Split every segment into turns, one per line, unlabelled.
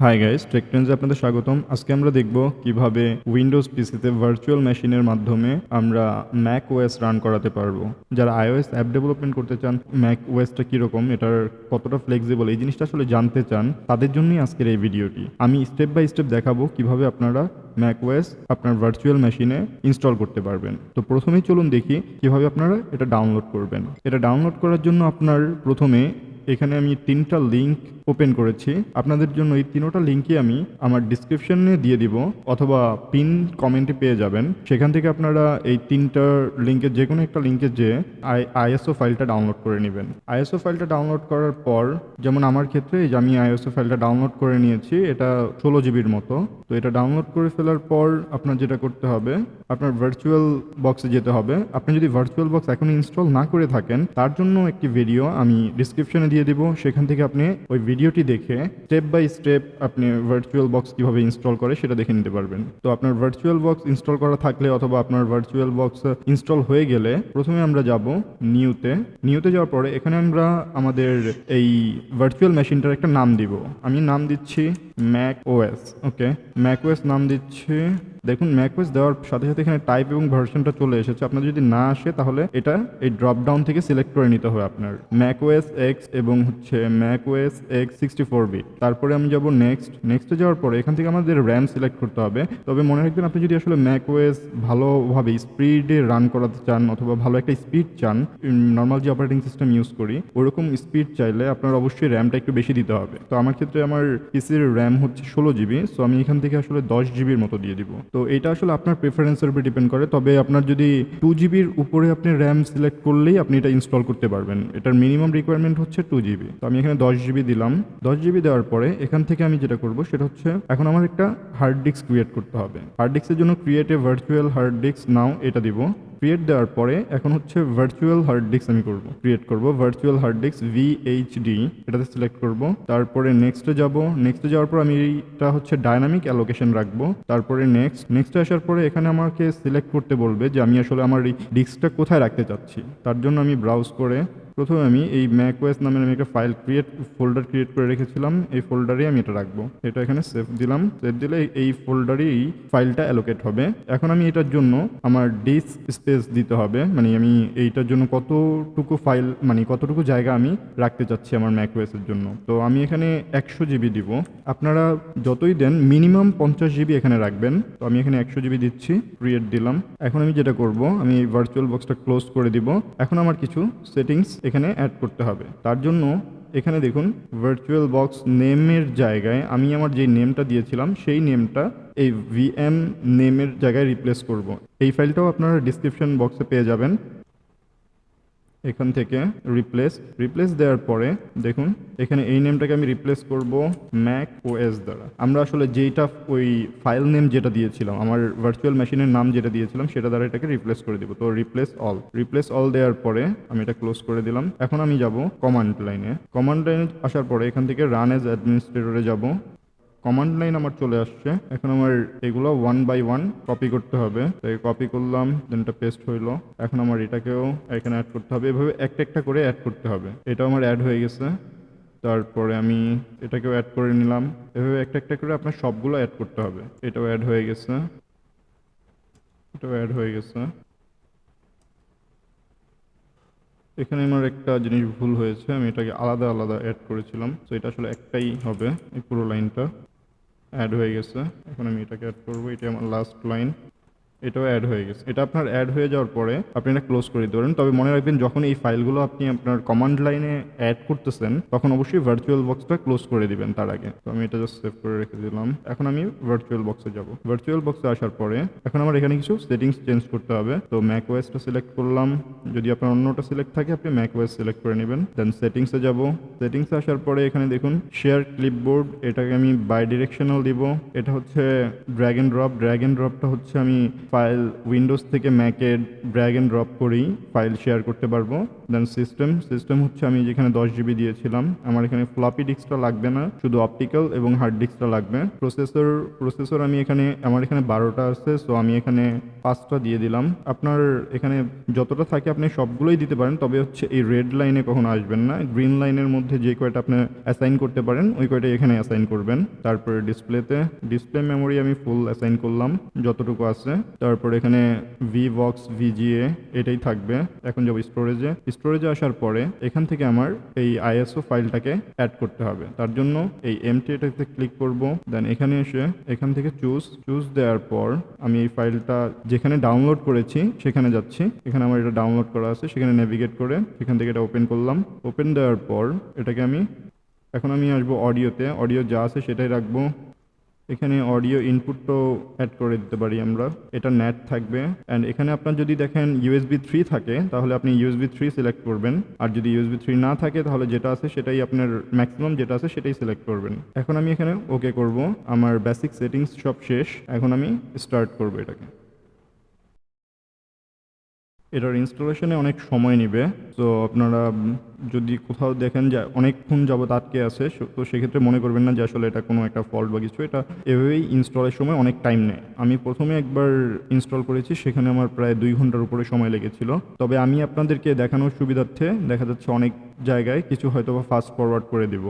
Hi guys, টেকট্রেন্ডসে আপনাদের স্বাগতম। আজকে আমরা দেখব কিভাবে উইন্ডোজ পিসিতে ভার্চুয়াল মেশিনের মাধ্যমে আমরা ম্যাক ওএস রান করাতে পারবো। যারা আইওএস অ্যাপ ডেভেলপমেন্ট করতে চান, ম্যাক ওএসটা কীরকম, এটার কতটা ফ্লেক্সিবল, এই জিনিসটা আসলে জানতে চান, তাদের জন্যই আজকের এই ভিডিওটি। আমি স্টেপ বাই স্টেপ দেখাবো কিভাবে আপনারা ম্যাক ওএস আপনার ভার্চুয়াল মেশিনে ইনস্টল করতে পারবেন। তো প্রথমেই চলুন দেখি কিভাবে আপনারা এটা ডাউনলোড করবেন। এটা ডাউনলোড করার জন্য আপনার প্রথমে এখানে আমি 3টা লিঙ্ক ওপেন করেছি। আপনাদের জন্য এই 3টা লিঙ্কই আমি আমার ডিসক্রিপশনে দিয়ে দিব অথবা পিন কমেন্টে পেয়ে যাবেন। সেখান থেকে আপনারা এই 3টা লিঙ্কের যে কোনো একটা লিঙ্কে যেয়ে আইএসও ফাইলটা ডাউনলোড করে নেবেন। আইএসও ফাইলটা ডাউনলোড করার পর, যেমন আমার ক্ষেত্রে এই যে আমি আইএসও ফাইলটা ডাউনলোড করে নিয়েছি, এটা 16 জিবির মতো। তো এটা ডাউনলোড করে ফেলার পর আপনার যেটা করতে হবে, আপনার ভার্চুয়াল বক্সে যেতে হবে। আপনি যদি ভার্চুয়াল বক্স এখন ইনস্টল না করে থাকেন, তার জন্য একটি ভিডিও আমি ডিসক্রিপশনে দিয়ে দিব। সেখান থেকে আপনি ওই ভিডিওটি দেখে স্টেপ বাই স্টেপ আপনি ভার্চুয়াল বক্স কিভাবে ইনস্টল করে সেটা দেখে নিতে পারবেন। তো আপনার ভার্চুয়াল বক্স ইনস্টল করা থাকলে অথবা আপনার ভার্চুয়াল বক্স ইনস্টল হয়ে গেলে প্রথমে আমরা যাব নিউতে যাওয়ার পরে এখানে আমরা আমাদের এই ভার্চুয়াল মেশিনটার একটা নাম দিব। আমি নাম দিচ্ছি ম্যাক ওএস। ওকে, ম্যাক ওএস নাম দিচ্ছি। দেখুন, ম্যাকওএস দেওয়ার সাথে সাথে এখানে টাইপ এবং ভার্সনটা চলে এসেছে। আপনার যদি না আসে তাহলে এটা এই ড্রপ ডাউন থেকে সিলেক্ট করে নিতে হবে আপনার ম্যাকওএস এক্স এবং ম্যাকওএস এক্স 64 বিট। তারপরে আমি যাব নেক্সটে যাওয়ার পরে এখান থেকে আমাদের র্যাম সিলেক্ট করতে হবে। তবে মনে রাখবেন, আপনি যদি আসলে ম্যাকওএস ভালোভাবে স্পিডে রান করাতে চান অথবা ভালো একটা স্পিড চান, নর্মাল যে অপারেটিং সিস্টেম ইউজ করি ওরকম স্পিড চাইলে আপনার অবশ্যই র্যামটা একটু বেশি দিতে হবে। তো আমার ক্ষেত্রে আমার পিসির র্যাম হচ্ছে 16 জিবি, সো আমি এখান থেকে আসলে 10 জিবির মতো দিয়ে দিব। তো এটা আসলে আপনার প্রেফারেন্সের উপর ডিপেন্ড করে। তবে আপনার যদি 2 জিবির উপরে আপনি র্যাম সিলেক্ট করলেই আপনি এটা ইনস্টল করতে পারবেন। এটার মিনিমাম রিকোয়ারমেন্ট হচ্ছে 2 জিবি। তো আমি এখানে 10 জিবি দিলাম। 10 জিবি দেওয়ার পরে এখান থেকে আমি যেটা করব সেটা হচ্ছে এখন আমার একটা হার্ড ডিস্ক ক্রিয়েট করতে হবে। হার্ড ডিস্কের জন্য create a virtual hard disk now এটা দিব। ক্রিয়েট দেওয়ার পরে এখন হচ্ছে ভার্চুয়াল হার্ড ডিস্ক আমি ক্রিয়েট করব ভার্চুয়াল হার্ড ডিস্ক VHD, এটাতে সিলেক্ট করব। তারপরে নেক্সটে যাওয়ার পর আমি এইটা হচ্ছে ডাইনামিক অ্যালোকেশন রাখবো। তারপরে নেক্সটে আসার পরে এখানে আমাকে সিলেক্ট করতে বলবে যে আমি আসলে আমার এই ডিস্কটা কোথায় রাখতে চাচ্ছি। তার জন্য আমি ব্রাউজ করে প্রথমে আমি এই ম্যাকওএস নামের আমি একটা ফোল্ডার ক্রিয়েট করে রেখেছিলাম। এই ফোল্ডারে আমি এটা রাখবো। এটা এখানে সেভ দিলাম। সেভ দিলে এই ফোল্ডারেই ফাইলটা অ্যালোকেট হবে। এখন আমি এটার জন্য আমার ডিস্ক স্পেস দিতে হবে, মানে আমি এইটার জন্য কতটুকু ফাইল, মানে কতটুকু জায়গা আমি রাখতে চাচ্ছি আমার ম্যাকওএসের জন্য। তো আমি এখানে 100 জিবি দিব। আপনারা যতই দেন মিনিমাম 50 জিবি এখানে রাখবেন। তো আমি এখানে 100 জিবি দিচ্ছি, ক্রিয়েট দিলাম। এখন আমি যেটা করব, আমি এই ভার্চুয়াল বক্সটা ক্লোজ করে দিব। এখন আমার কিছু সেটিংস এখানে অ্যাড করতে হবে। তার জন্য এখানে দেখুন, ভার্চুয়াল বক্স নেমের জায়গায় আমি আমার যে নেমটা দিয়েছিলাম সেই নেমটা এই VM নেমের জায়গায় রিপ্লেস করব। এই ফাইলটাও আপনারা ডিসক্রিপশন বক্সে পেয়ে যাবেন। এখান থেকে রিপ্লেস দেওয়ার পরে দেখুন এখানে এই নেমটাকে আমি রিপ্লেস করব ম্যাক ওএস দ্বারা। আমরা আসলে যেইটা ওই ফাইল নেম যেটা দিয়েছিলাম, আমার ভার্চুয়াল মেশিনের নাম যেটা দিয়েছিলাম সেটা দ্বারা এটাকে রিপ্লেস করে দিব। তো রিপ্লেস অল দেওয়ার পরে আমি এটা ক্লোজ করে দিলাম। এখন আমি যাব কমান্ড লাইনে আসার পরে এখান থেকে রান এজ অ্যাডমিনিস্ট্রেটরে যাব। কমান্ড লাইন আমার চলে আসছে। এখন আমার এগুলো 1 বাই 1 কপি করতে হবে। কপি করলাম, দেন এটা পেস্ট হইলো। এখন আমার এটাকেও এখানে অ্যাড করতে হবে। এভাবে একটা একটা করে অ্যাড করতে হবে। এটাও আমার অ্যাড হয়ে গেছে। তারপরে আমি এটাকেও অ্যাড করে নিলাম। এভাবে একটা একটা করে আপনার সবগুলো অ্যাড করতে হবে। এটাও অ্যাড হয়ে গেছে। এখানে আমার একটা জিনিস ভুল হয়েছে, আমি এটাকে আলাদা আলাদা অ্যাড করেছিলাম। তো এটা আসলে একটাই হবে। এই পুরো লাইনটা অ্যাড হয়ে গেছে। এখন আমি এটাকে অ্যাড করবো। এটা আমার লাস্ট লাইন, এটাও অ্যাড হয়ে গেছে। এটা আপনার অ্যাড হয়ে যাওয়ার পরে আপনি এটা ক্লোজ করে দিতে পারেন। তবে মনে রাখবেন, যখন এই ফাইলগুলো আপনি আপনার কমান্ড লাইনে অ্যাড করতেছেন তখন অবশ্যই ভার্চুয়াল বক্সটা ক্লোজ করে দিবেন তার আগে। তো আমি এটা জাস্ট সেভ করে রেখে দিলাম। এখন আমি ভার্চুয়াল বক্সে যাব। ভার্চুয়াল বক্সে আসার পরে এখন আমার এখানে কিছু সেটিংস চেঞ্জ করতে হবে। তো ম্যাকওএসটা সিলেক্ট করলাম। যদি আপনার অন্যটা সিলেক্ট থাকে আপনি ম্যাকওএস সিলেক্ট করে নেবেন। দেন সেটিংসে যাব। সেটিংসে আসার পরে এখানে দেখুন শেয়ার ক্লিপবোর্ড, এটাকে আমি বাই ডিরেকশনাল দিব। এটা হচ্ছে ড্র্যাগ এন্ড ড্রপটা হচ্ছে আমি ফাইল উইন্ডোজ থেকে ম্যাকে ড্র্যাগ এন্ড ড্রপ করেই ফাইল শেয়ার করতে পারবো। দেন সিস্টেম হচ্ছে আমি যেখানে 10 জিবি দিয়েছিলাম, আমার এখানে ফ্লপি ডিস্কটা লাগবে না, শুধু অপটিক্যাল এবং হার্ড ডিস্কটা লাগবে। প্রসেসর আমি এখানে আমার এখানে 12টা আছে, সো আমি এখানে 5টা দিয়ে দিলাম। আপনার এখানে যতটা থাকে আপনি সবগুলোই দিতে পারেন, তবে হচ্ছে এই রেড লাইনে কখনো আসবেন না। গ্রিন লাইনের মধ্যে যে কয়টা আপনি অ্যাসাইন করতে পারেন ওই কয়টা এখানে অ্যাসাইন করবেন। তারপরে ডিসপ্লে মেমোরি আমি ফুল অ্যাসাইন করলাম যতটুকু আছে। তারপর এখানে VBox VGA এটাই থাকবে। এখন যাব স্টোরেজে আসার পরে এখান থেকে আমার এই ISO ফাইলটাকে অ্যাড করতে হবে। তার জন্য এই এমটি এটাতে ক্লিক করব, দেন এখানে এসে এখান থেকে চুজ দেওয়ার পর আমি এই ফাইলটা যেখানে ডাউনলোড করেছি সেখানে যাচ্ছি। এখানে আমার এটা ডাউনলোড করা আছে, সেখানে নেভিগেট করে সেখান থেকে এটা ওপেন করলাম। ওপেন দেওয়ার পর এটাকে এখন আমি আসবো অডিওতে। অডিও যা আছে সেটাই রাখবো। এখানে অডিও ইনপুটও অ্যাড করে দিতে পারি আমরা। এটা নেট থাকবে। অ্যান্ড এখানে আপনার যদি দেখেন USB 3 থাকে তাহলে আপনি USB 3 সিলেক্ট করবেন, আর যদি USB 3 না থাকে তাহলে যেটা আছে সেটাই আপনার ম্যাক্সিমাম যেটা আছে সেটাই সিলেক্ট করবেন। এখন আমি এখানে ওকে করব। আমার বেসিক সেটিংস সব শেষ। এখন আমি স্টার্ট করব এটাকে। এটার ইনস্টলেশনে অনেক সময় নেবে। তো আপনারা যদি কোথাও দেখেন যে অনেকক্ষণ যাবত আটকে আছে, তো সেক্ষেত্রে মনে করবেন না যে আসলে এটা কোনো একটা ফল্ট বা কিছু। এটা এভাবেই ইনস্টলের সময় অনেক টাইম নেয়। আমি প্রথমে একবার ইনস্টল করেছি, সেখানে আমার প্রায় 2 ঘন্টার উপরে সময় লেগেছিল। তবে আমি আপনাদেরকে দেখানোর সুবিধার্থে দেখা যাচ্ছে অনেক জায়গায় কিছু হয়তো বা ফাস্ট ফরওয়ার্ড করে দিব।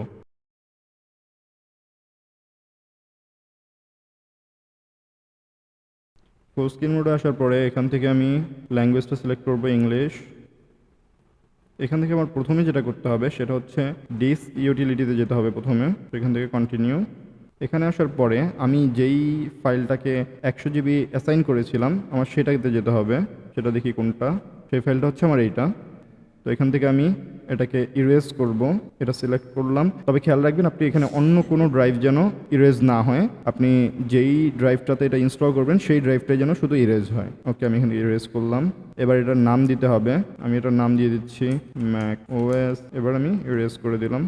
ফুল স্ক্রিন মোডে আসার পরে এখান থেকে আমি ল্যাঙ্গুয়েজটা সিলেক্ট করব ইংলিশ। এখান থেকে আমার প্রথমে যেটা করতে হবে সেটা হচ্ছে ডিস্ক ইউটিলিটিতে যেতে হবে প্রথমে। তো এখান থেকে কন্টিনিউ। এখানে আসার পরে আমি যেই ফাইলটাকে 100 GB অ্যাসাইন করেছিলাম আমার সেটাতে যেতে হবে। সেটা দেখি কোনটা। সেই ফাইলটা হচ্ছে আমার এইটা। তো এখান থেকে আমি এটাকে ইরেজ করব। এটা সিলেক্ট করলাম। তবে খেয়াল রাখবেন আপনি এখানে অন্য কোনো ড্রাইভ যেন ইরেজ না হয়। আপনি যেই ড্রাইভটাতে এটা ইনস্টল করবেন সেই ড্রাইভটাই যেন শুধু ইরেজ হয়। ওকে, আমি এখানে ইরেজ করলাম। এবার এটার নাম দিতে হবে। আমি এটার নাম দিয়ে দিচ্ছি MacOS। এবার আমি ইরেজ করে দিলাম।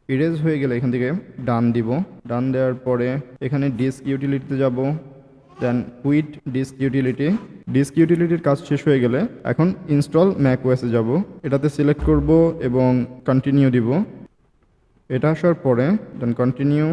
ইরেজ হয়ে গেলে এখান থেকে ডান দিব। ডান দেওয়ার পরে এখানে ডিস্ক ইউটিলিটিতে যাব। দেন কুইট ডিস্ক ইউটিলিটির কাজ শেষ হয়ে গেলে এখন ইনস্টল ম্যাকওএসে যাব। এটাতে সিলেক্ট করব এবং কন্টিনিউ দিব। এটা আসার পরে দেন কন্টিনিউ,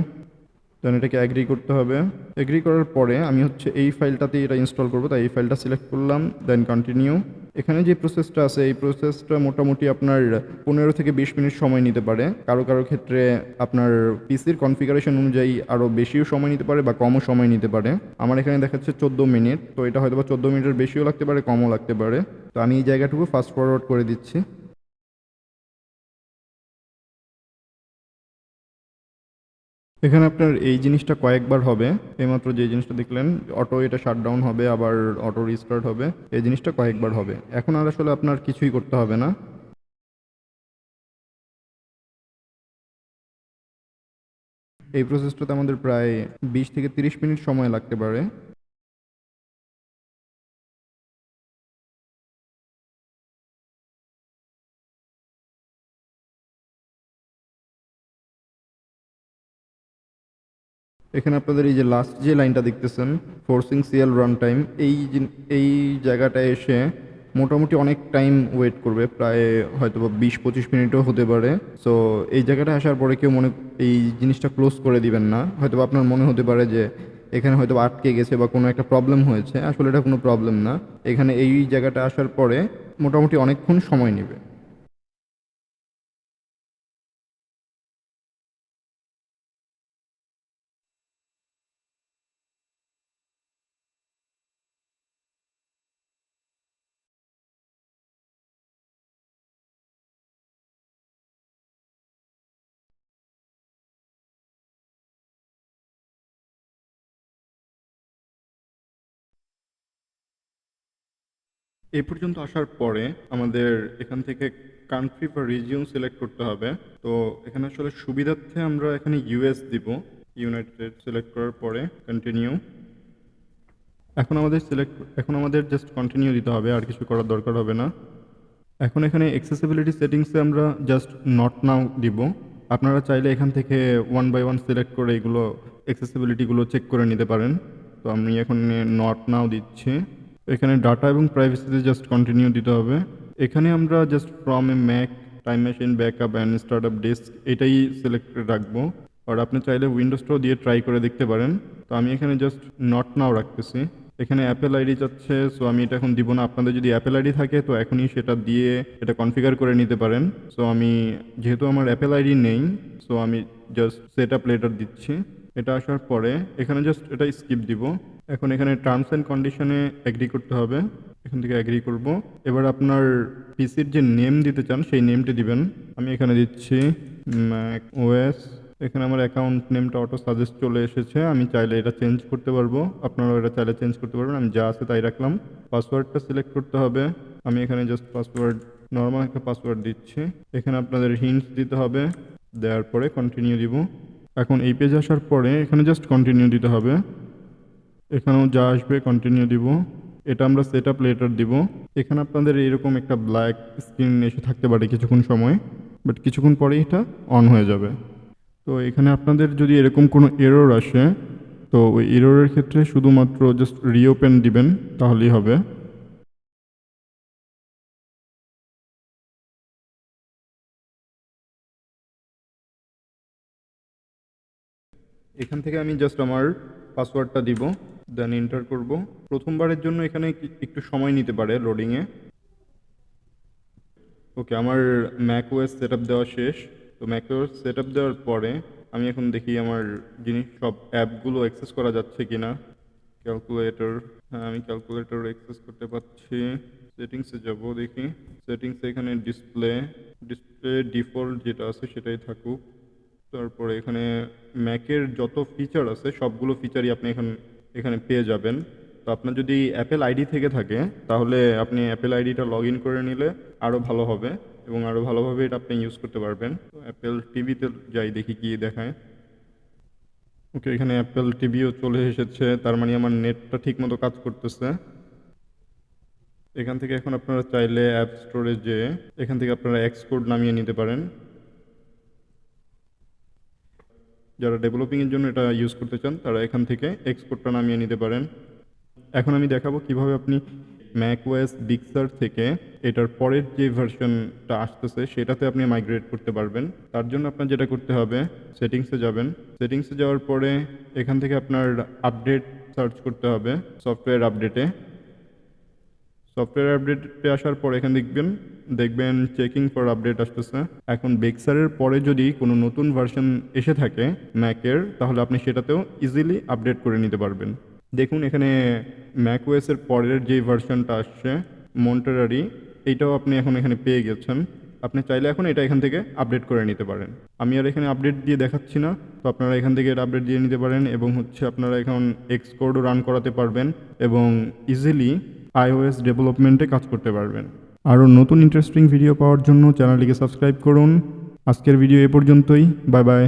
দেন এটাকে অ্যাগ্রি করতে হবে। অ্যাগ্রি করার পরে আমি হচ্ছে এই ফাইলটাতে এটা ইনস্টল করব, তাই এই ফাইলটা সিলেক্ট করলাম, দেন কন্টিনিউ। এখানে যে প্রসেসটা আছে এই প্রসেসটা মোটামুটি আপনার 15 থেকে 20 মিনিট সময় নিতে পারে। কারো কারো ক্ষেত্রে আপনার পিসির কনফিগারেশন অনুযায়ী আরও বেশিও সময় নিতে পারে বা কমও সময় নিতে পারে। আমার এখানে দেখাচ্ছে 14 মিনিট। তো এটা হয়তো বা 14 মিনিটের বেশিও লাগতে পারে, কমও লাগতে পারে। তো আমি এই জায়গাটুকু ফাস্ট ফরওয়ার্ড করে দিচ্ছি। এখানে আপনার এই জিনিসটা কয়েকবার হবে। এইমাত্র যে জিনিসটা দেখলেন অটো এটা শাটডাউন হবে, আবার অটো রিস্টার্ট হবে, এই জিনিসটা কয়েকবার হবে। এখন আর আসলে আপনার কিছুই করতে হবে না। এই প্রসেসটাতে আমাদের প্রায় 20 থেকে 30 মিনিট সময় লাগতে পারে। এখানে আপনাদের এই যে লাস্ট যে লাইনটা দেখতেছেন ফোর্সিং সিএল রান টাইম, এই জায়গাটায় এসে মোটামুটি অনেক টাইম ওয়েট করবে, প্রায় হয়তো বা 20-25 মিনিটও হতে পারে। সো এই জায়গাটা আসার পরে কেউ এই জিনিসটা ক্লোজ করে দিবেন না। হয়তো আপনার মনে হতে পারে যে এখানে হয়তো আটকে গেছে বা কোনো একটা প্রবলেম হয়েছে, আসলে এটা কোনো প্রবলেম না। এখানে এই জায়গাটা আসার পরে মোটামুটি অনেকক্ষণ সময় নেবে। এই পর্যন্ত আসার পরে আমাদের এখান থেকে কান্ট্রি বা রিজিয়ন সিলেক্ট করতে হবে। তো এখানে আসলে সুবিধার্থে আমরা এখানে ইউএস দিব। ইউনাইটেড সিলেক্ট করার পরে কন্টিনিউ। এখন আমাদের জাস্ট কন্টিনিউ দিতে হবে, আর কিছু করার দরকার হবে না। এখন এখানে অ্যাক্সেসিবিলিটি সেটিংসে আমরা জাস্ট নট নাও দিব। আপনারা চাইলে এখান থেকে ওয়ান বাই ওয়ান সিলেক্ট করে এগুলো অ্যাক্সেসিবিলিটিগুলো চেক করে নিতে পারেন। তো আমি এখন নট নাও দিচ্ছি। এখানে ডাটা এবং প্রাইভেসিতে জাস্ট কন্টিনিউ দিতে হবে। এখানে আমরা just from a Mac Time Machine backup and startup disk এটাই সিলেক্ট রাখবো। আর আপনি চাইলে উইন্ডোজটাও দিয়ে ট্রাই করে দেখতে পারেন। তো তো আমি এখানে জাস্ট নট নাও রাখতেছি। এখানে অ্যাপেল আইডি চাচ্ছে, সো আমি এটা এখন দিব না। আপনাদের যদি অ্যাপেল আইডি থাকে তো এখনই সেটা দিয়ে এটা কনফিগার করে নিতে পারেন। সো আমি যেহেতু আমার অ্যাপেল আইডি নেই, সো আমি জাস্ট সেট আপ লেটার দিচ্ছি। এটা আসার পরে এখানে জাস্ট এটা স্কিপ দিব। এখন এখানে টার্মস অ্যান্ড কন্ডিশনে এগ্রি করতে হবে, এখান থেকে এগ্রি করব। এবার আপনার পিসির যে নেম দিতে চান সেই নেমটি দিবেন। আমি এখানে দিচ্ছি ম্যাক ওএস। এখানে আমার অ্যাকাউন্ট নেমটা অটো সাজেস্ট চলে এসেছে, আমি চাইলে এটা চেঞ্জ করতে পারবো, আপনারাও এটা চাইলে চেঞ্জ করতে পারবেন। আমি যা আছে তাই রাখলাম। পাসওয়ার্ডটা সিলেক্ট করতে হবে, আমি এখানে জাস্ট পাসওয়ার্ড নর্মাল একটা পাসওয়ার্ড দিচ্ছি। এখানে আপনাদের হিন্টস দিতে হবে, দেওয়ার পরে কন্টিনিউ দিব। এখন এই পেজ আসার পরে এখানে জাস্ট কন্টিনিউ দিতে হবে, এখানেও যা আসবে কন্টিনিউ দিব। এটা আমরা সেট আপ লেটার দিব। এখানে আপনাদের এরকম একটা ব্ল্যাক স্ক্রিন এসে থাকতে পারে কিছুক্ষণ সময়, বাট কিছুক্ষণ পরেই এটা অন হয়ে যাবে। তো এখানে আপনাদের যদি এরকম কোনো এরর আসে, তো ওই এররের ক্ষেত্রে শুধুমাত্র জাস্ট রিওপেন দিবেন, তাহলেই হবে। এখান থেকে আমি জাস্ট আমার পাসওয়ার্ডটা দিব, দেন এন্টার করব। প্রথমবারের জন্য এখানে একটু সময় নিতে পারে লোডিংয়ে। ওকে, আমার ম্যাকওএস সেট আপ দেওয়া শেষ। তো ম্যাকওএস সেট আপ দেওয়ার পরে আমি এখন দেখি আমার জিনিস সব অ্যাপগুলো অ্যাক্সেস করা যাচ্ছে কিনা। ক্যালকুলেটর, হ্যাঁ আমি ক্যালকুলেটর অ্যাক্সেস করতে পারছি। সেটিংসে যাব, দেখি সেটিংসে এখানে ডিসপ্লে ডিফল্ট যেটা আছে সেটাই থাকুক। তারপরে এখানে ম্যাকের যত ফিচার আছে সবগুলো ফিচারই আপনি এখানে পেয়ে যাবেন। তো আপনার যদি অ্যাপেল আইডি থেকে থাকে তাহলে আপনি অ্যাপেল আইডিটা লগ ইন করে নিলে আরও ভালো হবে এবং আরও ভালোভাবে এটা আপনি ইউজ করতে পারবেন। তো অ্যাপেল টিভিতে যাই, দেখি কি দেখায়। ওকে, এখানে অ্যাপেল টিভিও চলে এসেছে, তার মানে আমার নেটটা ঠিক মতো কাজ করতেছে। এখান থেকে এখন আপনারা চাইলে অ্যাপ স্টোরে যেয়ে এখান থেকে আপনারা এক্সকোড নামিয়ে নিতে পারেন। যারা ডেভেলপিংয়ের জন্য এটা ইউজ করতে চান তারা এখান থেকে এক্সকোডটা নামিয়ে নিতে পারেন। এখন আমি দেখাবো কিভাবে আপনি ম্যাকওএস বিগ সার থেকে এটার পরের যে ভার্সনটা আসতেছে সেটাতে আপনি মাইগ্রেট করতে পারবেন। তার জন্য আপনার যেটা করতে হবে, সেটিংসে যাবেন। সেটিংসে যাওয়ার পরে এখান থেকে আপনার আপডেট সার্চ করতে হবে, সফটওয়্যার আপডেটে। সফটওয়্যার আপডেটে আসার পর এখানে দেখবেন চেকিং ফর আপডেট আসতেছে। এখন বেক্সারের পরে যদি কোনো নতুন ভার্সন এসে থাকে ম্যাকের, তাহলে আপনি সেটাতেও ইজিলি আপডেট করে নিতে পারবেন। দেখুন এখানে ম্যাকওএসের পরের যে ভার্সনটা আসছে মন্টেরারি, এইটাও আপনি এখন এখানে পেয়ে গেছেন। আপনি চাইলে এখন এটা এখান থেকে আপডেট করে নিতে পারেন। আমি আর এখানে আপডেট দিয়ে দেখাচ্ছি না, তো আপনারা এখান থেকে এটা আপডেট দিয়ে নিতে পারেন এবং আপনারা এখন এক্সকোডও রান করাতে পারবেন এবং ইজিলি iOS ডেভেলপমেন্টে কাজ করতে পারবেন। আরও নতুন ইন্টারেস্টিং ভিডিও পাওয়ার জন্য চ্যানেলটিকে সাবস্ক্রাইব করুন। আজকের ভিডিও এ পর্যন্তই, বাই বাই।